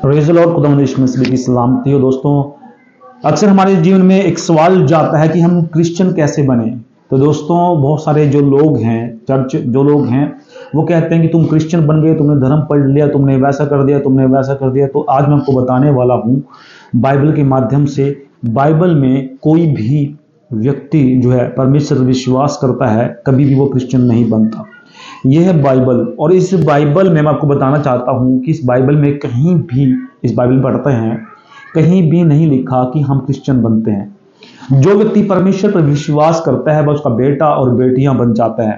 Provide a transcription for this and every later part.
Praise the Lord, खुदावंद यीशु मसीह की सलामती हो। दोस्तों, अक्सर हमारे जीवन में एक सवाल जाता है कि हम क्रिश्चियन कैसे बने। तो दोस्तों, बहुत सारे जो लोग हैं, चर्च जो लोग हैं, वो कहते हैं कि तुम क्रिश्चियन बन गए, तुमने धर्म पढ़ लिया, तुमने वैसा कर दिया, तुमने वैसा कर दिया। तो आज मैं आपको बताने वाला हूँ बाइबल के माध्यम से, बाइबल में कोई भी व्यक्ति जो है परमेश्वर विश्वास करता है, कभी भी वो क्रिश्चियन नहीं बनता। यह है बाइबल, और इस बाइबल में मैं आपको बताना चाहता हूं कि इस बाइबल में कहीं भी, इस बाइबल में पढ़ते हैं, कहीं भी नहीं लिखा कि हम क्रिश्चियन बनते हैं। जो व्यक्ति परमेश्वर पर विश्वास करता है वह उसका बेटा और बेटियां बन जाता है।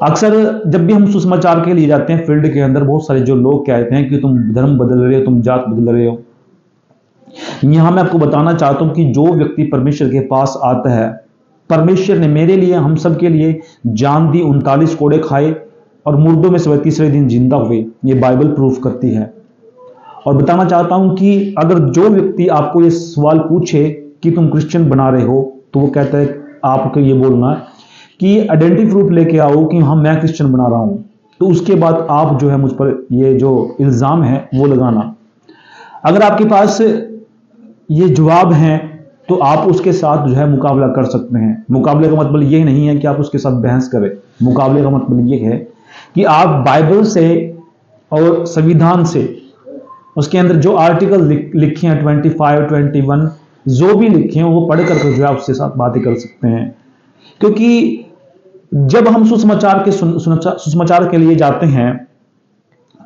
अक्सर जब भी हम सुसमाचार के लिए जाते हैं फील्ड के अंदर, बहुत सारे जो लोग कहते हैं कि तुम धर्म बदल रहे हो, तुम जात बदल रहे हो। यहां मैं आपको बताना चाहता हूं कि जो व्यक्ति परमेश्वर के पास आता है, परमेश्वर ने मेरे लिए, हम सब के लिए जान दी, 39 कोड़े खाए और मुर्दों में से तीसरे दिन जिंदा हुए। ये बाइबल प्रूफ करती है। और बताना चाहता हूं कि अगर जो व्यक्ति आपको ये सवाल पूछे कि तुम क्रिश्चियन बना रहे हो, तो वो कहता है, आपको ये बोलना कि आइडेंटिटी प्रूफ लेके आओ कि हाँ मैं क्रिश्चियन बना रहा हूं। तो उसके बाद आप जो है मुझ पर ये जो इल्जाम है वो लगाना। अगर आपके पास ये जवाब है तो आप उसके साथ जो है मुकाबला कर सकते हैं। मुकाबले का मतलब ये नहीं है कि आप उसके साथ बहस करें। मुकाबले का मतलब ये है कि आप बाइबल से और संविधान से, उसके अंदर जो आर्टिकल लिखे हैं 25, 21, जो भी लिखे हैं वो पढ़ करके जो है उसके साथ बातें कर सकते हैं। क्योंकि जब हम सुसमाचार के लिए जाते हैं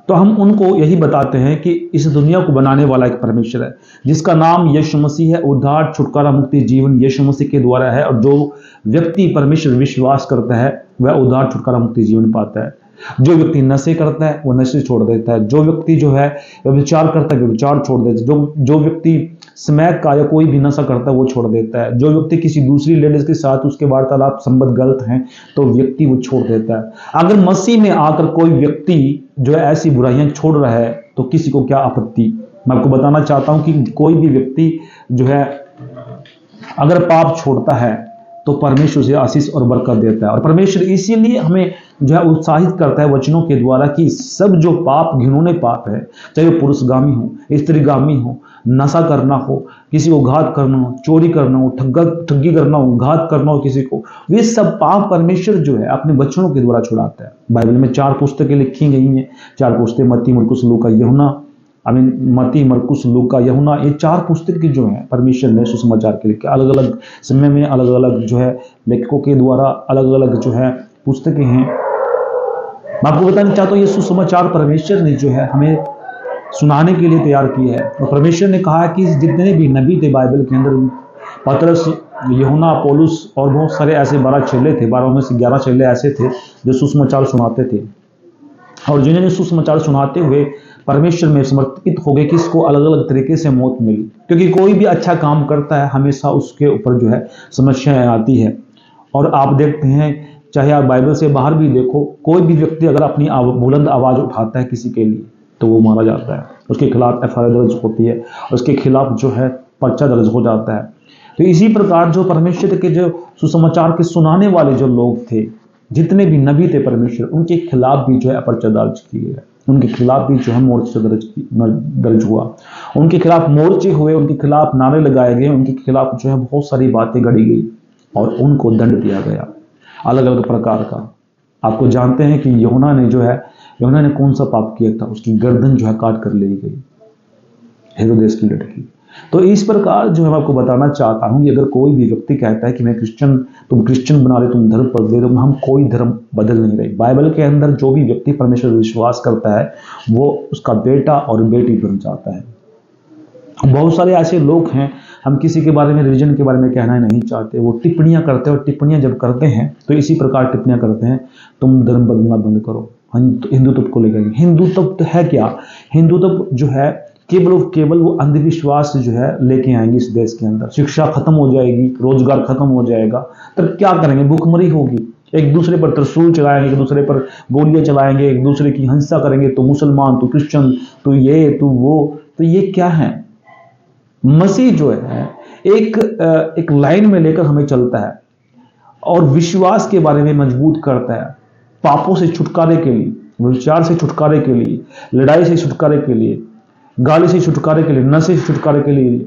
तो हम उनको यही बताते हैं कि इस दुनिया को बनाने वाला एक परमेश्वर है, जिसका नाम यीशु मसीह है। उद्धार, छुटकारा, मुक्ति, जीवन यीशु मसीह के द्वारा है। और जो व्यक्ति परमेश्वर विश्वास करता है वह उद्धार, छुटकारा, मुक्ति, जीवन पाता है। जो व्यक्ति नशे करता है वो नशे छोड़ देता है। जो व्यक्ति जो है व्यभिचार करता है व्यभिचार छोड़ देता है। जो व्यक्ति स्मैक का या कोई भी नशा करता है वो छोड़ देता है। जो व्यक्ति किसी दूसरी लेडीज के साथ उसके वार्तालाप संबंध गलत हैं तो व्यक्ति वो छोड़ देता है। अगर मसीह में आकर कोई व्यक्ति जो है ऐसी बुराइयां छोड़ रहा है तो किसी को क्या आपत्ति। मैं आपको बताना चाहता हूं कि कोई भी व्यक्ति जो है अगर पाप छोड़ता है तो परमेश्वर से आशीष और बरकत देता है। और परमेश्वर इसीलिए हमें जो है उत्साहित करता है वचनों के द्वारा कि सब जो पाप, घिनौने पाप है, चाहे वो पुरुषगामी हो, स्त्रीगामी हो, नशा करना हो, किसी को घात करना हो, चोरी करना हो, ठगी करना हो, घात करना हो किसी को, वे सब पाप परमेश्वर जो है अपने वचनों के द्वारा छुड़ाता है। बाइबल में 4 पुस्तकें लिखी गई हैं। 4 पुस्तकें मत्ती, मरकुस, लूका, यूहन्ना। मत्ती, मरकुस, लूका, यूहन्ना, ये 4 पुस्तकें जो है परमेश्वर ने सुसमाचार के लिखे। अलग अलग समय में अलग अलग जो है लेखकों के द्वारा अलग अलग जो है पुस्तकें हैं। मैं आपको बताना चाहता हूँ ये सुसमाचार परमेश्वर ने जो है हमें सुनाने के लिए तैयार किया है। और परमेश्वर ने कहा कि जितने भी नबी थे बाइबल के अंदर, पतरस, यूहन्ना, पौलुस और बहुत सारे ऐसे 12 चेले थे। 12 में से 11 चेले ऐसे थे जो सुसमाचार सुनाते थे, और जिन्होंने सुसमाचार सुनाते हुए परमेश्वर में समर्पित हो गए कि इसको अलग अलग तरीके से मौत मिली। क्योंकि कोई भी अच्छा काम करता है हमेशा उसके ऊपर जो है समस्याएं आती है। और आप देखते हैं, चाहे आप बाइबल से बाहर भी देखो, कोई भी व्यक्ति अगर अपनी बुलंद आवाज उठाता है किसी के लिए तो वो मारा जाता है, उसके खिलाफ FIR दर्ज होती है, उसके खिलाफ जो है पर्चा दर्ज हो जाता है। तो इसी प्रकार जो परमेश्वर के जो सुसमाचार के सुनाने वाले जो लोग थे, जितने भी नबी थे परमेश्वर, उनके खिलाफ भी जो है पर्चा दर्ज किए गए, उनके खिलाफ भी जो है मोर्चे दर्ज हुआ, उनके खिलाफ मोर्चे हुए, उनके खिलाफ नारे लगाए गए, उनके खिलाफ जो है बहुत सारी बातें गढ़ी गई और उनको दंड दिया गया अलग अलग प्रकार का। आपको जानते हैं कि यूहन्ना ने कौन सा पाप किया था, उसकी गर्दन जो है काट कर ली गई, हेरोदेस की लड़की। तो इस प्रकार जो है मैं आपको बताना चाहता हूं कि अगर कोई भी व्यक्ति कहता है कि मैं क्रिश्चियन, तुम क्रिश्चियन बना रहे, तुम धर्म बदल रहे, हम कोई धर्म बदल नहीं रहे। बाइबल के अंदर जो भी व्यक्ति परमेश्वर विश्वास करता है वो उसका बेटा और बेटी बन जाता है। बहुत सारे ऐसे लोग हैं, हम किसी के बारे में, रिलीजन के बारे में कहना नहीं चाहते, वो टिप्पणियां करते हैं। और टिप्पणियां जब करते हैं तो इसी प्रकार टिप्पणियां करते हैं, तुम धर्म बदलना बंद करो, हिंदुत्व को लेकर। हिंदुत्व है क्या? हिंदुत्व जो है केवल वो अंधविश्वास जो है लेके आएंगे इस देश के अंदर। शिक्षा खत्म हो जाएगी, रोजगार खत्म हो जाएगा, तब क्या करेंगे? भूखमरी होगी, एक दूसरे पर त्रिशूल चलाएंगे, एक दूसरे पर गोलियां चलाएंगे, एक दूसरे की हिंसा करेंगे, तो मुसलमान, तो क्रिश्चियन, तो ये, तो वो। तो ये क्या है? मसीह जो है एक लाइन में लेकर हमें चलता है और विश्वास के बारे में मजबूत करता है, पापों से छुटकारे के लिए। विचार से छुटकारे के लिए, लड़ाई से छुटकारे के लिए, गाली से छुटकारे के लिए, नशे से छुटकारे के लिए,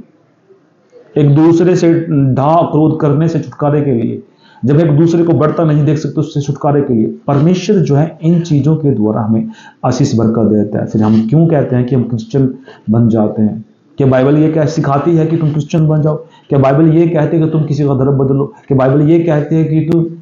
एक दूसरे से ढा क्रोध करने से छुटकारे के लिए, जब एक दूसरे को बढ़ता नहीं देख सकते उससे छुटकारे के लिए परमेश्वर जो है इन चीजों के द्वारा हमें आशीष बरकत देता है। फिर हम क्यों कहते हैं कि हम क्रिश्चियन बन जाते हैं? क्या बाइबल ये क्या सिखाती है कि तुम क्रिश्चियन बन जाओ? क्या बाइबल ये कहती है कि तुम किसी का धर्म बदलो? क्या बाइबल ये कहती है कि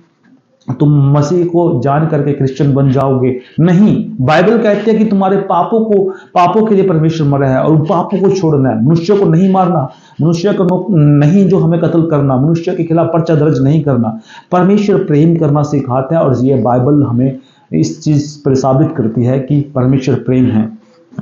तुम मसीह को जान करके क्रिश्चियन बन जाओगे? नहीं, बाइबल कहती है कि तुम्हारे पापों के लिए परमेश्वर मरा है और उन पापों को छोड़ना है। मनुष्य को नहीं मारना, मनुष्य को नहीं जो हमें कत्ल करना, मनुष्य के खिलाफ पर्चा दर्ज नहीं करना। परमेश्वर प्रेम करना सिखाता है और ये बाइबल हमें इस चीज पर साबित करती है कि परमेश्वर प्रेम है।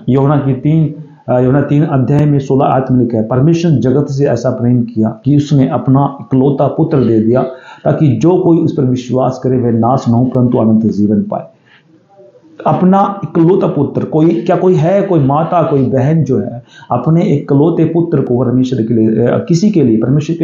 यूहन्ना 3 अध्याय में 16 आयत में लिखा है, परमेश्वर जगत से ऐसा प्रेम किया कि उसने अपना इकलौता पुत्र दे दिया ताकि जो कोई उस पर विश्वास करे वह नाश न हो परंतु अनंत जीवन पाए। अपना इकलौता पुत्र, कोई है, कोई माता, कोई बहन जो है अपने इकलौते पुत्र को परमेश्वर के लिए, किसी के लिए, परमेश्वर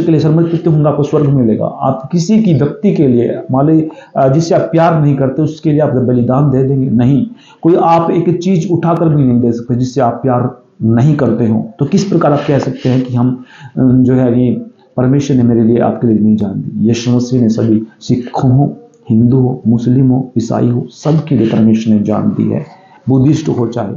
के लिए समर्पित होंगे, आपको स्वर्ग मिलेगा। आप किसी की व्यक्ति के लिए, मान ली जिससे आप प्यार नहीं करते उसके लिए आप बलिदान दे देंगे? नहीं। कोई आप एक चीज उठाकर भी नहीं दे सकते जिससे आप प्यार नहीं करते हो। तो किस प्रकार आप कह सकते हैं कि हम जो है ये परमेश्वर ने मेरे लिए आपके लिए नहीं जान दी? यीशु मसीह ने सभी सिखों हो, हिंदू हो, मुस्लिम हो, ईसाई हो, सबके लिए परमेश्वर ने जान दी है, बुद्धिस्ट हो चाहे।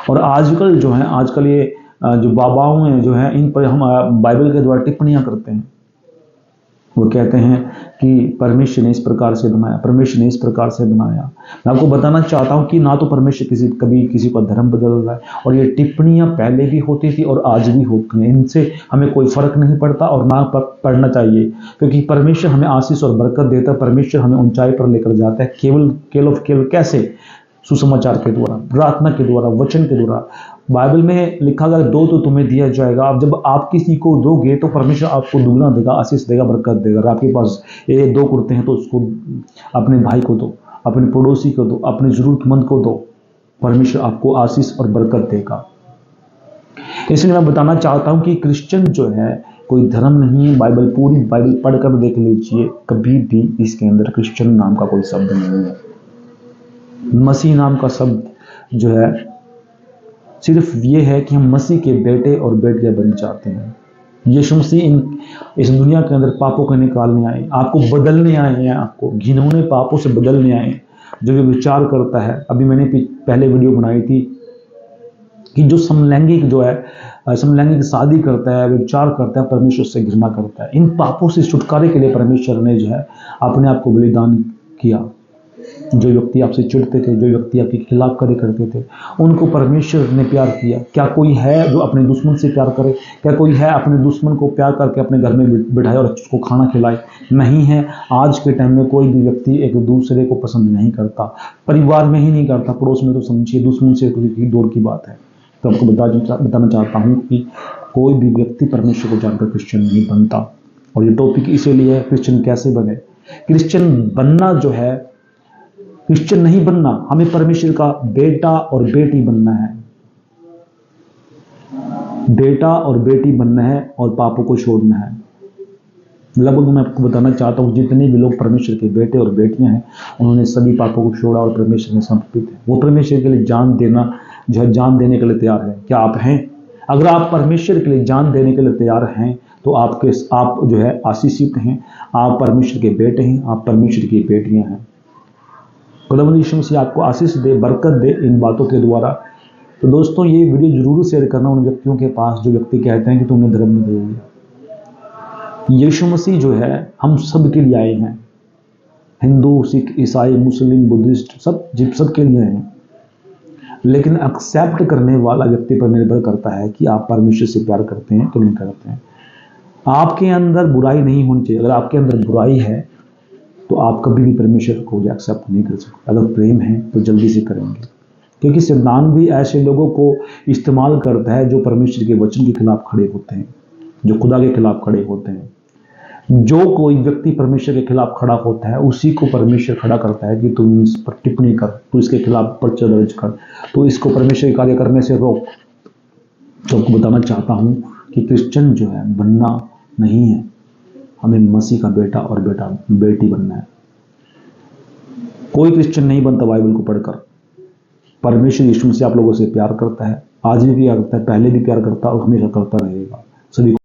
और आजकल ये जो बाबाओं हैं जो है इन पर हम बाइबल के द्वारा टिप्पणियां करते हैं। वो कहते हैं कि परमेश्वर ने इस प्रकार से बनाया, परमेश्वर ने इस प्रकार से बनाया। मैं आपको बताना चाहता हूं कि ना तो परमेश्वर कभी किसी का धर्म बदल रहा है, और ये टिप्पणियां पहले भी होती थी और आज भी होती हैं। इनसे हमें कोई फर्क नहीं पड़ता और ना पड़ना चाहिए, क्योंकि परमेश्वर हमें आशीष और बरकत देता है। परमेश्वर हमें ऊंचाई पर लेकर जाता है केवल कैसे? सुसमाचार के द्वारा, प्रार्थना के द्वारा, वचन के द्वारा। बाइबल में लिखा गया, दो तो तुम्हें दिया जाएगा। अब जब आप किसी को दोगे तो परमेश्वर आपको दुगना देगा, आशीष देगा, बरकत देगा। अगर आपके पास 2 कुर्ते हैं तो उसको अपने भाई को दो, अपने पड़ोसी को दो, अपने जरूरतमंद को दो। परमेश्वर आपको आशीष और बरकत देगा। इसलिए मैं बताना चाहता हूं कि क्रिश्चियन जो है कोई धर्म नहीं है। पूरी बाइबल पढ़कर देख लीजिए, कभी भी इसके अंदर क्रिश्चियन नाम का कोई शब्द नहीं है। मसीह नाम का शब्द जो है सिर्फ ये है कि हम मसीह के बेटे और बेटियां बन जाते हैं। यीशु मसीह इस दुनिया के अंदर पापों को निकालने आए, आपको बदलने आए हैं, आपको घिनौने पापों से बदलने आए हैं। जो भी विचार करता है, अभी मैंने पहले वीडियो बनाई थी कि जो समलैंगिक शादी करता है, विचार करता है, परमेश्वर से घृणा करता है। इन पापों से छुटकारे के लिए परमेश्वर ने जो है अपने आप को बलिदान किया। जो व्यक्ति आपसे चिढ़ते थे, जो व्यक्ति आपके खिलाफ कार्य करते थे, उनको परमेश्वर ने प्यार किया। क्या कोई है जो अपने दुश्मन से प्यार करे? क्या कोई है अपने दुश्मन को प्यार करके अपने घर में बिठाए और उसको खाना खिलाए? नहीं है। आज के टाइम में कोई भी व्यक्ति एक दूसरे को पसंद नहीं करता, परिवार में ही नहीं करता, पड़ोस में तो समझिए, दुश्मन से दूर की बात है। तो आपको बताना चाहता हूँ कि कोई भी व्यक्ति परमेश्वर को जानकर क्रिश्चियन नहीं बनता। और ये टॉपिक इसीलिए है, क्रिश्चियन कैसे बने। क्रिश्चियन बनना जो है, क्रिश्चियन नहीं बनना, हमें परमेश्वर का बेटा और बेटी बनना है। बेटा और बेटी बनना है और पापों को छोड़ना है। लगभग मैं आपको बताना चाहता हूं, जितने भी लोग परमेश्वर के बेटे और बेटियां हैं, उन्होंने सभी पापों को छोड़ा और परमेश्वर में समर्पित है। वो परमेश्वर के लिए जान देने के लिए तैयार है। क्या आप हैं? अगर आप परमेश्वर के लिए जान देने के लिए तैयार हैं तो आप जो है आशीषित हैं। आप परमेश्वर के बेटे हैं, आप परमेश्वर की बेटियां हैं। खुदावंद यीशु मसीह आपको आशीष दे, बरकत दे इन बातों के द्वारा। तो दोस्तों, ये वीडियो जरूर शेयर करना उन व्यक्तियों के पास जो व्यक्ति कहते हैं कि तुमने धर्म नहीं बदल दिया। यीशु मसीह जो है हम सब के लिए आए हैं। हिंदू, सिख, ईसाई, मुस्लिम, बुद्धिस्ट, सब के लिए हैं। लेकिन एक्सेप्ट करने वाला व्यक्ति पर निर्भर करता है कि आप परमेश्वर से प्यार करते हैं कि नहीं करते हैं। आपके अंदर बुराई नहीं होनी चाहिए। अगर आपके अंदर बुराई है तो आप कभी भी परमेश्वर को एक्सेप्ट नहीं कर सकते। अगर प्रेम है तो जल्दी से करेंगे, क्योंकि शैतान भी ऐसे लोगों को इस्तेमाल करता है जो परमेश्वर के वचन के खिलाफ खड़े होते हैं, जो खुदा के खिलाफ खड़े होते हैं। जो कोई व्यक्ति परमेश्वर के खिलाफ खड़ा होता है उसी को परमेश्वर खड़ा करता है कि तुम इस पर टिप्पणी कर, तू इसके खिलाफ पर्चा दर्ज कर, तो इसको परमेश्वर के कार्य करने से रोक। तो आपको बताना चाहता हूं कि क्रिश्चियन जो है बनना नहीं है, हमें मसीह का बेटा और बेटी बनना है। कोई क्रिश्चियन नहीं बनता बाइबल को पढ़कर। परमेश्वर यीशु मसीह आप लोगों से प्यार करता है, आज भी प्यार करता है, पहले भी प्यार करता है और हमेशा करता रहेगा। सभी